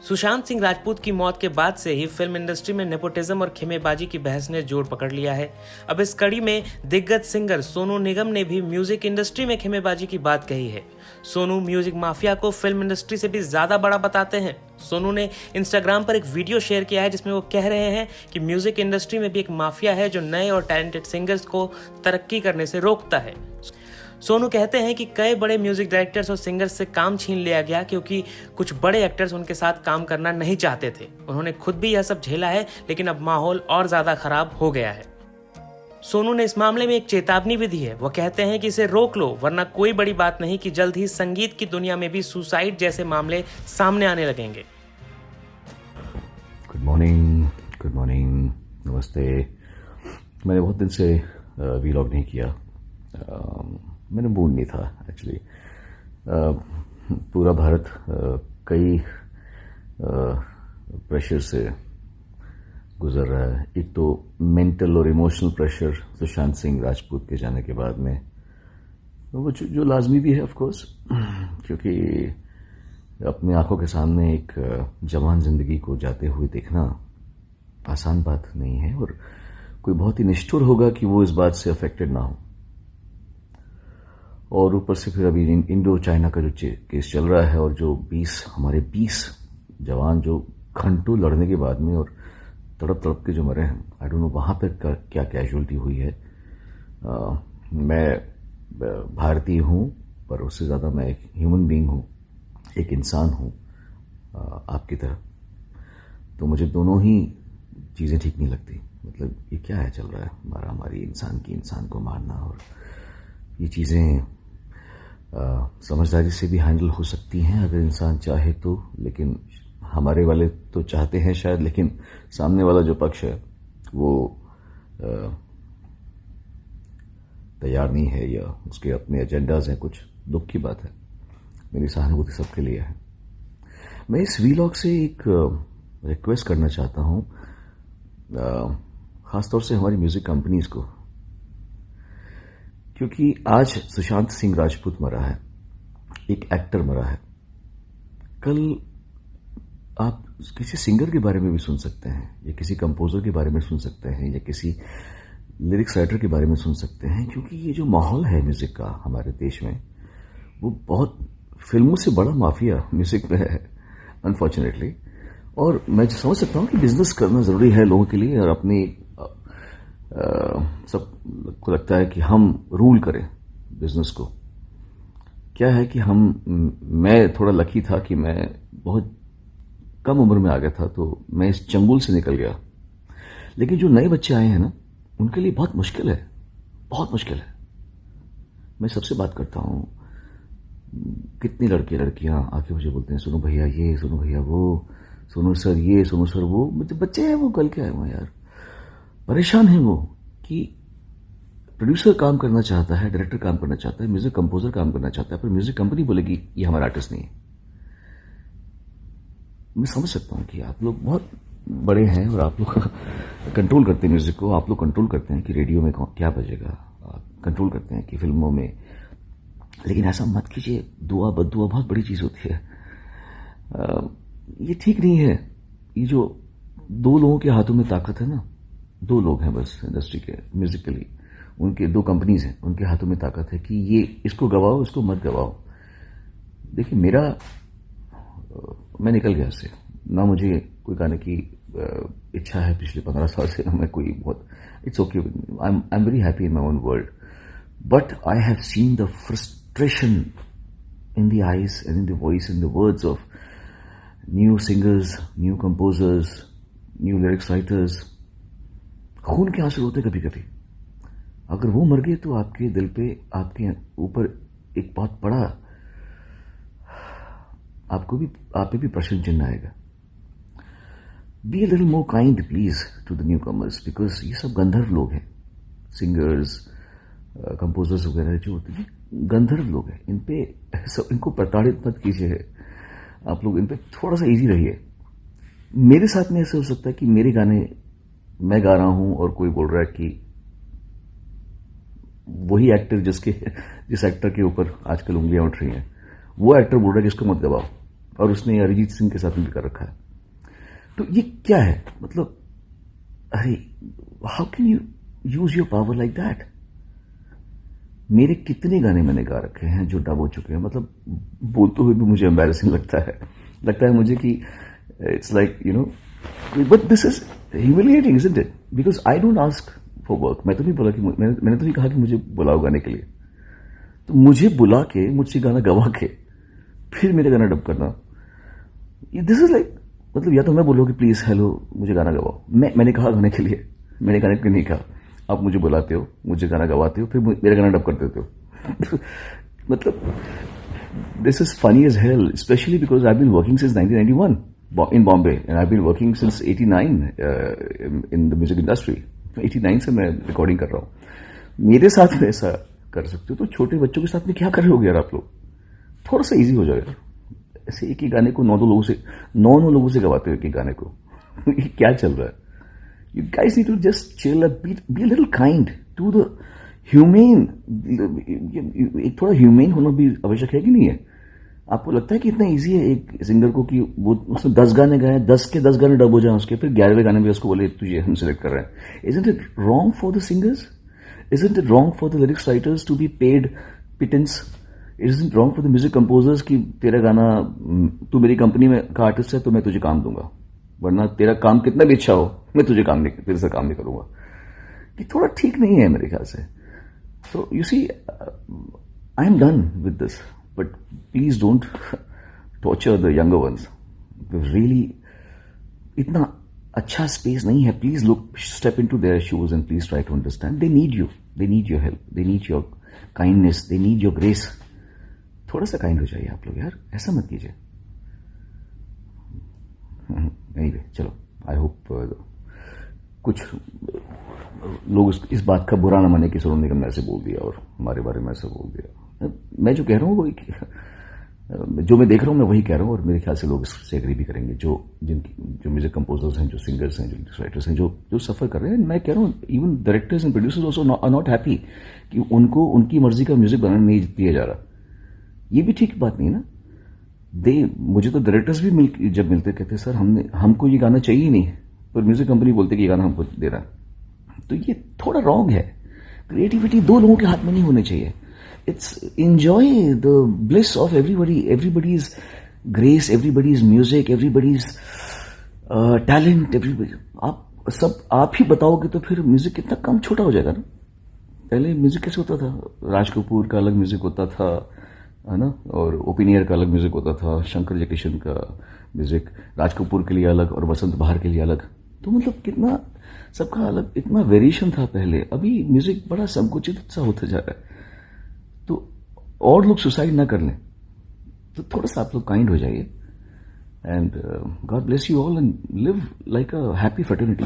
सुशांत सिंह राजपूत की मौत के बाद से ही फिल्म इंडस्ट्री में नेपोटिज्म और खेमेबाजी की बहस ने जोर पकड़ लिया है। अब इस कड़ी में दिग्गज सिंगर सोनू निगम ने भी म्यूजिक इंडस्ट्री में खेमेबाजी की बात कही है। सोनू म्यूजिक माफिया को फिल्म इंडस्ट्री से भी ज्यादा बड़ा बताते हैं। सोनू ने इंस्टाग्राम पर एक वीडियो शेयर किया है जिसमें वो कह रहे हैं कि म्यूजिक इंडस्ट्री में भी एक माफिया है जो नए और टैलेंटेड सिंगर्स को तरक्की करने से रोकता है। सोनू कहते हैं कि कई बड़े म्यूजिक डायरेक्टर्स और सिंगर्स से काम छीन लिया गया क्योंकि कुछ बड़े एक्टर्स उनके साथ काम करना नहीं चाहते थे। उन्होंने खुद भी यह सब झेला है, लेकिन अब माहौल और ज्यादा खराब हो गया है। सोनू ने इस मामले में एक चेतावनी भी दी है। वो कहते हैं कि इसे रोक लो, वरना कोई बड़ी बात नहीं कि जल्द ही संगीत की दुनिया में भी सुसाइड जैसे मामले सामने आने लगेंगे। गुड मॉर्निंग, नमस्ते। मैंने बहुत दिन से वीलॉग नहीं किया। मैंने मूड नहीं था एक्चुअली। पूरा भारत कई प्रेशर से गुजर रहा है। एक तो मेंटल और इमोशनल प्रेशर सुशांत सिंह राजपूत के जाने के बाद में, वो जो लाजमी भी है ऑफ कोर्स, क्योंकि अपनी आंखों के सामने एक जवान जिंदगी को जाते हुए देखना आसान बात नहीं है, और कोई बहुत ही निष्ठुर होगा कि वो इस बात से अफेक्टेड ना हो। और ऊपर से फिर अभी इंडो चाइना का जो केस चल रहा है, और जो 20 जवान जो घंटों लड़ने के बाद में और तड़प के जो मरे हैं, आई डोंट नो वहां पर क्या कैजुअलिटी हुई है। मैं भारतीय हूं, पर उससे ज्यादा मैं एक ह्यूमन बीइंग हूं, एक इंसान हूं आपकी तरह। तो मुझे दोनों ही चीजें ठीक नहीं लगती। मतलब ये क्या है चल रहा है, हमारी इंसान को मारना, और ये चीजें समझदारी से भी हैंडल हो सकती हैं अगर इंसान चाहे तो, लेकिन हमारे वाले तो चाहते हैं शायद, लेकिन सामने वाला जो पक्ष है वो तैयार नहीं है, या उसके अपने एजेंडाज हैं। कुछ दुख की बात है। मेरी सहानुभूति सबके लिए है। मैं इस वीलॉग से एक रिक्वेस्ट करना चाहता हूं, खासतौर से हमारी म्यूजिक कंपनीज को, क्योंकि आज सुशांत सिंह राजपूत मरा है, एक एक्टर मरा है। कल आप किसी सिंगर के बारे में भी सुन सकते हैं, या किसी कंपोजर के बारे में सुन सकते हैं, या किसी लिरिक्स राइटर के बारे में सुन सकते हैं। क्योंकि ये जो माहौल है म्यूजिक का हमारे देश में, वो बहुत फिल्मों से बड़ा माफिया म्यूजिक में है अनफॉर्चुनेटली। और मैं समझ सकता हूं कि बिजनेस करना जरूरी है लोगों के लिए, और अपनी सबको लगता है कि हम रूल करें बिजनेस को। क्या है कि मैं थोड़ा लकी था कि मैं बहुत कम उम्र में आ गया था, तो मैं इस चंगुल से निकल गया। लेकिन जो नए बच्चे आए हैं ना, उनके लिए बहुत मुश्किल है, बहुत मुश्किल है। मैं सबसे बात करता हूं, कितनी लड़कियां आके मुझे बोलते हैं, सुनो भैया ये, सुनो भैया वो, सुनो सर ये, सुनो सर वो। बच्चे हैं वो, कल के आए हुए यार, परेशान है वो कि प्रोड्यूसर काम करना चाहता है, डायरेक्टर काम करना चाहता है, म्यूजिक कंपोजर काम करना चाहता है, पर म्यूजिक कंपनी बोलेगी ये हमारा आर्टिस्ट नहीं है। मैं समझ सकता हूं कि आप लोग बहुत बड़े हैं और आप लोग कंट्रोल करते हैं म्यूजिक को, आप लोग कंट्रोल करते हैं कि रेडियो में क्या बजेगा, कंट्रोल करते हैं कि फिल्मों में। लेकिन ऐसा मत कीजिए, दुआ बद्दुआ बहुत बड़ी चीज होती है। ये ठीक नहीं है। ये जो 2 लोगों के हाथों में ताकत है ना, 2 लोग हैं बस इंडस्ट्री के, म्यूजिकली उनके 2 कंपनीज हैं, उनके हाथों में ताकत है कि ये इसको गवाओ, इसको मत गवाओ। देखिए मैं निकल गया इससे ना, मुझे कोई गाने की इच्छा है पिछले 15 साल से, ना मैं कोई बहुत, it's okay, I am very happy in my own world, but I have seen the frustration in the eyes and in the voice, in the words of new singers, new composers, new lyrics writers. खून के आंसू होते कभी कभी। अगर वो मर गए तो आपके दिल पे, आपके ऊपर एक बहुत बड़ा, आप पे भी प्रश्न चिन्ह आएगा। Be a little more kind please to the newcomers, because ये सब गंधर्व लोग हैं। सिंगर्स, कंपोजर्स वगैरह जो होते हैं, गंधर्व लोग हैं। इनको प्रताड़ित मत कीजिए। आप लोग इन पे थोड़ा सा इजी रहिए। मेरे साथ में ऐसे हो सकता है कि मेरे गाने मैं गा रहा हूं और कोई बोल रहा है कि वही एक्टर जिस एक्टर के ऊपर आजकल उंगलियां उठ रही हैं, वो एक्टर बोल रहा है कि इसको मत दबाओ। और उसने अरिजीत सिंह के साथ भी कर रखा है। तो ये क्या है, मतलब अरे how can you use your power like that. मेरे कितने गाने मैंने गा रखे हैं जो डब हो चुके हैं, मतलब बोलते हुए भी मुझे एम्बैरेसिंग लगता है मुझे कि it's like you know, but this is humiliating isn't it, because I don't ask for work. मैं तो नहीं बोला कि मैंने तो नहीं कहा कि मुझे बुलाओ गाने के लिए। तो मुझे बुला के, मुझसे गाना गवा के फिर मेरे गाना डब करना, दिस इज लाइक, मतलब या तो मैं बोलूँ कि प्लीज हेलो मुझे गाना गवाओ, मैंने कहा गाने के लिए, मैंने गाने के लिए नहीं कहा। आप मुझे बुलाते हो, मुझे गाना गवाते हो, फिर मेरा गाना डब कर देते हो। मतलब this is funny as hell, especially because I been working since 1991 in Bombay and I've been working since 89 in the music industry. 89 से मैं रिकॉर्डिंग कर रहा हूँ। मेरे साथ में ऐसा कर सकते हो तो छोटे बच्चों के साथ में क्या कर रहे हो यार आप लोग। थोड़ा सा इजी हो जाएगा। ऐसे एक ही गाने को नौ लोगों से गवाते हो एक ही गाने को। ये क्या चल रहा है। You guys need to just chill, be a little kind to the humane. एक थोड़ा ह्यूमेन होना भी आवश्यक है कि नहीं है। आपको लगता है कि इतना इजी है एक सिंगर को कि वो उसने 10 गाने गाए, 10 के 10 गाने डब हो जाए उसके, फिर 11वें गाने में उसको बोले तुझे हम सिलेक्ट कर रहे हैं। Isn't it wrong for the singers? Isn't it wrong for the lyrics writers to be paid pittance? Isn't it wrong for the music composers कि तेरा गाना, तू मेरी कंपनी में का आर्टिस्ट है तो मैं तुझे काम दूंगा, वरना तेरा काम कितना भी अच्छा हो मैं तेरे से काम नहीं करूंगा। कि थोड़ा ठीक नहीं है मेरे ख्याल से। So you see, I am done with this. But please don't torture the younger ones. Really, इतना अच्छा स्पेस नहीं है। Please step into their shoes and please try to understand. They need you. They need your help. They need your kindness. They need your grace. थोड़ा सा kind हो जाइए आप लोग यार, ऐसा मत कीजिए। Anyway, चलो, I hope कुछ लोग इस बात का बुरा न माने कि सोनू निगम ने ऐसे बोल दिया और हमारे बारे में ऐसा बोल दिया। मैं जो कह रहा हूँ वही, जो मैं देख रहा हूँ मैं वही कह रहा हूँ, और मेरे ख्याल से लोग इससे एग्री भी करेंगे, जो म्यूजिक कंपोजर्स हैं, जो सिंगर्स हैं, जो राइटर्स हैं, जो सफर कर रहे हैं। मैं कह रहा हूँ even directors and producers also are not happy कि उनको उनकी मर्जी का म्यूजिक बनाने नहीं दिया जा रहा। ये भी ठीक बात नहीं ना। मुझे तो डायरेक्टर्स भी जब मिलते कहते सर हमको ये गाना चाहिए नहीं, पर म्यूजिक कंपनी बोलते कि ये गाना हमको दे रहा है। तो ये थोड़ा रॉन्ग है। क्रिएटिविटी दो लोगों के हाथ में नहीं होनी चाहिए। It's enjoy the bliss of everybody's grace, everybody's music, everybody's talent, everybody. आप ही बताओगे तो फिर म्यूजिक कितना कम छोटा हो जाएगा ना। पहले म्यूजिक कैसे होता था, राज कपूर का अलग म्यूजिक होता था, है ना, और ओपिनियर का अलग म्यूजिक होता था, शंकर जयकिशन का म्यूजिक राज कपूर के लिए अलग और बसंत बहार के लिए अलग। तो मतलब कितना सबका अलग, इतना वेरिएशन था पहले। अभी म्यूजिक बड़ा संकुचित सा होता जा रहा है। तो और लोग सुसाइड ना कर लें, तो थोड़ा सा आप लोग काइंड हो जाइए। And God bless you all and live like a happy fraternity.